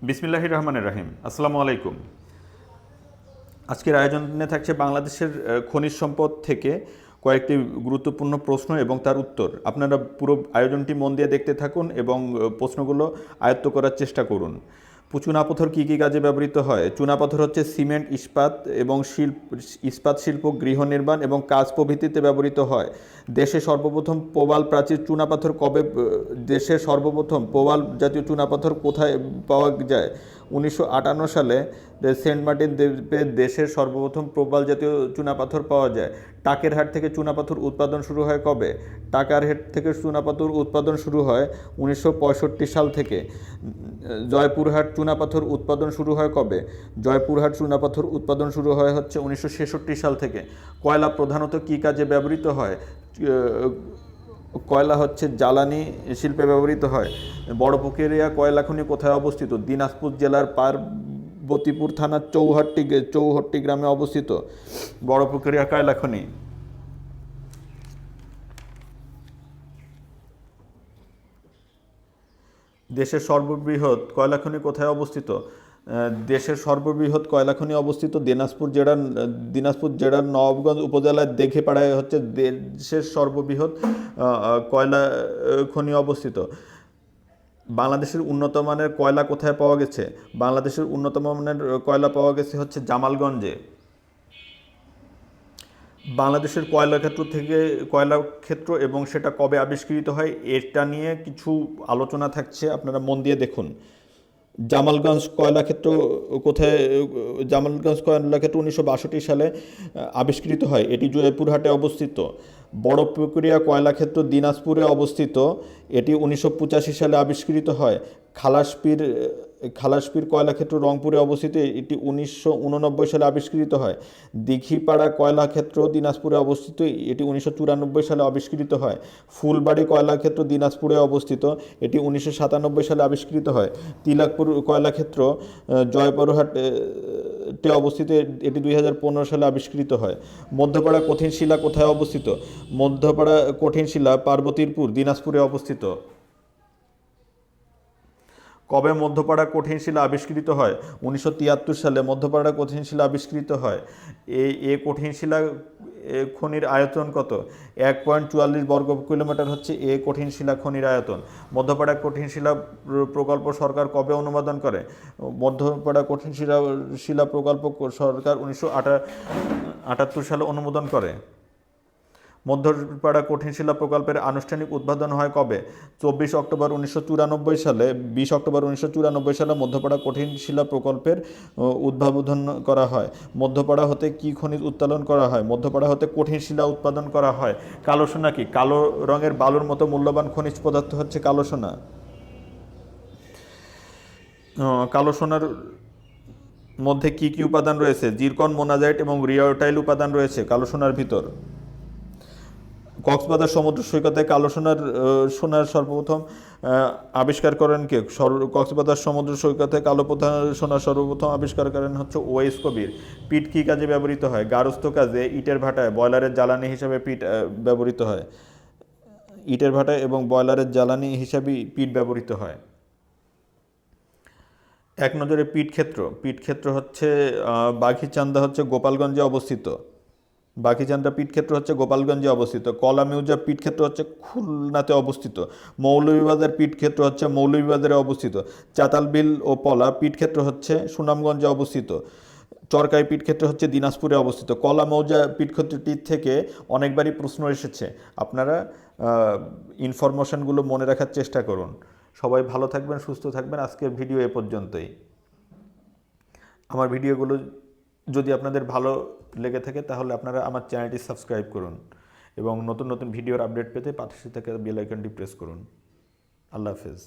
বিসমিল্লাহির রহমানির রহিম। আসসালামু আলাইকুম। আজকের আয়োজনে থাকছে বাংলাদেশের খনিজ সম্পদ থেকে কয়েকটি গুরুত্বপূর্ণ প্রশ্ন এবং তার উত্তর। আপনারা পুরো আয়োজনটি মন দিয়ে দেখতে থাকুন এবং প্রশ্নগুলো আয়ত্ত করার চেষ্টা করুন। চুনাপাথর কী কী কাজে ব্যবহৃত হয়? চুনাপাথর হচ্ছে সিমেন্ট, ইস্পাত এবং ইস্পাত শিল্প, গৃহ নির্মাণ এবং কাজ প্রভৃতিতে ব্যবহৃত হয়। দেশে সর্বপ্রথম প্রবাল প্রাচীর চুনাপাথর কবে দেশের সর্বপ্রথম প্রবাল জাতীয় চুনাপাথর কোথায় পাওয়া যায়? 1958 সালে সেন্ট মার্টিন দ্বীপে দেশের সর্বপ্রথম প্রবাল জাতীয় চুনাপাথর পাওয়া যায়। টাকেরহাট থেকে চুনাপাথর উৎপাদন শুরু হয় কবে? টাকারহাট থেকে চুনাপাথর উৎপাদন শুরু হয় 1965 সাল থেকে। জয়পুরহাট চুনাপাথর উৎপাদন শুরু হয় কবে? জয়পুরহাট চুনাপাথর উৎপাদন শুরু হয় 1966 সাল থেকে। কয়লা প্রধানত কী কাজে ব্যবহৃত হয়? কয়লা হচ্ছে জ্বালানি শিল্পে ব্যবহৃত হয়। বড়পুকুরিয়া কয়লা খনি কোথায় অবস্থিত? দিনাজপুর জেলার পার্বতীপুর থানার চৌহট্টি গ্রামে অবস্থিত বড়পুকুরিয়া কয়লা খনি। দেশের সর্ববৃহৎ কয়লা খনি কোথায় অবস্থিত? দেশের সর্ববৃহৎ কয়লা খনি অবস্থিত দিনাজপুর জেলার নবাবগঞ্জ উপজেলার দেঘেপাড়ায় হচ্ছে দেশের সর্ববৃহৎ কয়লা খনি অবস্থিত। বাংলাদেশের উন্নত মানের কয়লা কোথায় পাওয়া গেছে? বাংলাদেশের উন্নত মানের কয়লা পাওয়া গেছে হচ্ছে জামালগঞ্জে। বাংলাদেশের কয়লা ক্ষেত্র এবং সেটা কবে আবিষ্কৃত হয় এটা নিয়ে কিছু আলোচনা থাকছে, আপনারা মন দিয়ে দেখুন। জামালগঞ্জ কয়লাক্ষেত্র কোথায়? জামালগঞ্জ কয়লাক্ষেত্র 1962 সালে আবিষ্কৃত হয়, এটি জয়পুরহাটে অবস্থিত। বড়পুকুরিয়া কয়লাক্ষেত্র দিনাজপুরে অবস্থিত, এটি 1985 সালে আবিষ্কৃত হয়। খালাসপীর কয়লাক্ষেত্র রংপুরে অবস্থিত, এটি 1989 সালে আবিষ্কৃত হয়। দিঘিপাড়া কয়লাক্ষেত্র দিনাজপুরে অবস্থিত, এটি 1994 সালে আবিষ্কৃত হয়। ফুলবাড়ি কয়লাক্ষেত্র দিনাজপুরে অবস্থিত, এটি 1997 সালে আবিষ্কৃত হয়। তিলকপুর কয়লাক্ষেত্র জয়পুরহাটে অবস্থিত, এটি 2015 সালে আবিষ্কৃত হয়। মধ্যপাড়া কঠিন শিলা কোথায় অবস্থিত? মধ্যপাড়া কঠিন শিলা পার্বতীপুর দিনাজপুরে অবস্থিত। কবে মধ্যপাড়া কঠিন শিলা আবিষ্কৃত হয়? 1973 সালে মধ্যপাড়া কঠিন শিলা আবিষ্কৃত হয়। এই কঠিন শিলা খনির আয়তন কত? 1.44 বর্গ কিলোমিটার হচ্ছে এ কঠিন শিলা খনির আয়তন। মধ্যপাড়া কঠিন শিলা প্রকল্প সরকার কবে অনুমোদন করে? মধ্যপাড়া কঠিন শিলা প্রকল্প সরকার 1978 সালে অনুমোদন করে। মধ্যপাড়া কঠিন শিলা প্রকল্পের আনুষ্ঠানিক উদ্বোধন হয় কবে? 24 অক্টোবর 1994 সালে। 20 অক্টোবর 1994 সালে মধ্যপাড়া কঠিন শিলা প্রকল্পের উদ্বোধন করা হয়। মধ্যপাড়া হতে কি খনিজ উত্তোলন করা হয়? মধ্যপাড়া হতে কঠিন শিলা উৎপাদন করা হয়। কালো সোনা কি? কালো রঙের বালুর মতো মূল্যবান খনিজ পদার্থ হচ্ছে কালো সোনা। কালো সোনার মধ্যে কি কি উপাদান রয়েছে? জিরকন, মোনাজাইট এবং রিওটাইল উপাদান রয়েছে কালো সোনার ভিতর। কক্সবাজার সমুদ্র সৈকতে কালো সোনার সর্বপ্রথম আবিষ্কার করেন কে? কক্সবাজার সমুদ্র সৈকতে সোনার সর্বপ্রথম আবিষ্কার করেন হচ্ছে ওয়েস কবির। পিট কী কাজে ব্যবহৃত হয়? গার্হস্থ্য কাজে, ইটের ভাটায়, বয়লারের জ্বালানি হিসাবে পিট ব্যবহৃত হয়। ইটের ভাটায় এবং বয়লারের জ্বালানি হিসাবে পিট ব্যবহৃত হয়। এক নজরে পিট ক্ষেত্র হচ্ছে বাঘিচান্দা হচ্ছে গোপালগঞ্জে অবস্থিত। বাঘিচান্দা পিটক্ষেত্র হচ্ছে গোপালগঞ্জে অবস্থিত। কলা মিউজা পিটক্ষেত্র হচ্ছে খুলনাতে অবস্থিত। মৌলভীবাজার পিটক্ষেত্র হচ্ছে মৌলভীবাজারে অবস্থিত। চাতালবিল ও পলা পিটক্ষেত্র হচ্ছে সুনামগঞ্জে অবস্থিত। চরকাই পিটক্ষেত্র হচ্ছে দিনাজপুরে অবস্থিত। কলা মৌজা পিটক্ষেত্রটির থেকে অনেকবারই প্রশ্ন এসেছে, আপনারা ইনফরমেশনগুলো মনে রাখার চেষ্টা করুন। সবাই ভালো থাকবেন, সুস্থ থাকবেন। আজকের ভিডিও এ পর্যন্তই। আমার ভিডিওগুলো যদি আপনাদের ভালো লেগে থাকে তাহলে আপনারা আমার চ্যানেলটি সাবস্ক্রাইব করুন এবং নতুন নতুন ভিডিওর আপডেট পেতে পাশে থাকা বেল আইকনটি প্রেস করুন। আল্লাহ হাফেজ।